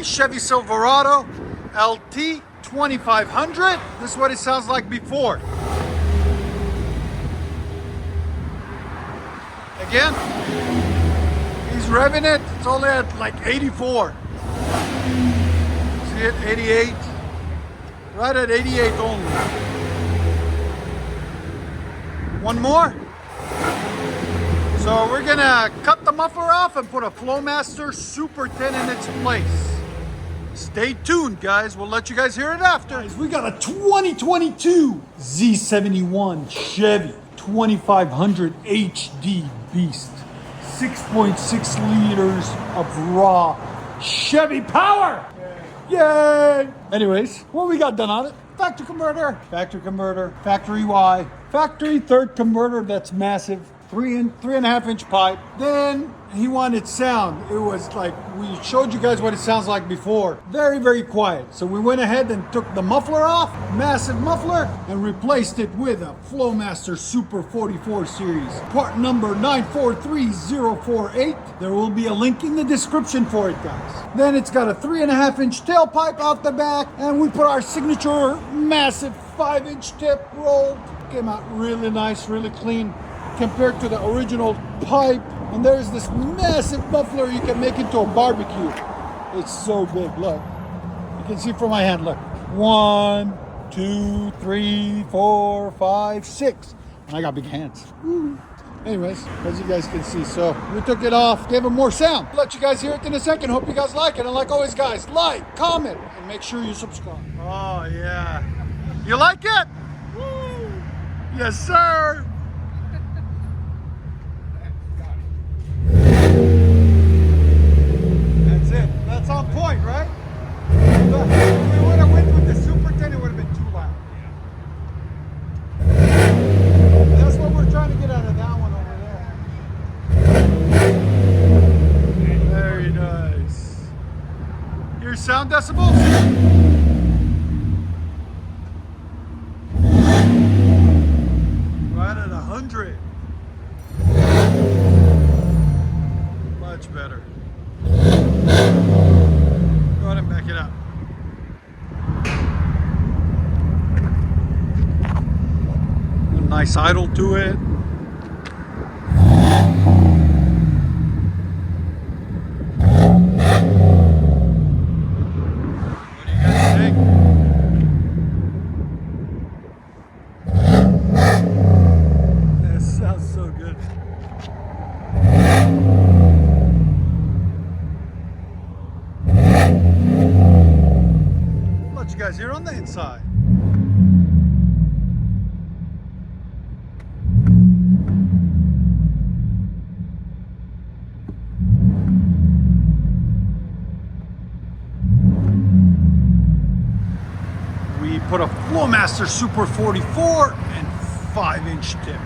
Chevy Silverado LT 2500. This is what it sounds like before. Again, he's revving it. It's only at like 84. See it? 88. Right at 88 only. One more. So we're gonna cut the muffler off and put a FLOWMASTER Super 10 in its place. Stay tuned, guys. We'll let you guys hear it after. Guys, we got a 2022 Z71 Chevy 2500 HD Beast. 6.6 liters of raw Chevy power. Yay! Anyways, what we got done on it? Factory converter, factory Y, factory third converter that's massive. 3.5 inch pipe. Then he wanted sound. It was like, we showed you guys what it sounds like before. Very, very quiet. So we went ahead and took the muffler off, massive muffler, and replaced it with a FLOWMASTER Super 44 series. Part number 943048. There will be a link in the description for it, guys. Then it's got a 3.5 inch tailpipe out the back, and we put our signature massive 5-inch tip roll. Came out really nice, really clean, compared to the original pipe. And there's this massive muffler you can make into a barbecue. It's so big, look. You can see from my hand, look. 1, 2, 3, 4, 5, 6. And I got big hands. Woo. Anyways, as you guys can see, so we took it off, gave it more sound. Let you guys hear it in a second. Hope you guys like it. And like always, guys, like, comment, and make sure you subscribe. Oh, yeah. You like it? Woo. Yes, sir. That's on point, right? If we would have went with the Super 10, it would have been too loud. That's what we're trying to get out of that one over there. Very nice. Your sound decibels? Right at 100. Much better. Go ahead and back it up. A nice idle to it. What do you guys think? That sounds so good. You guys here on the inside. We put a FLOWMASTER Super 44 and 5-inch tip.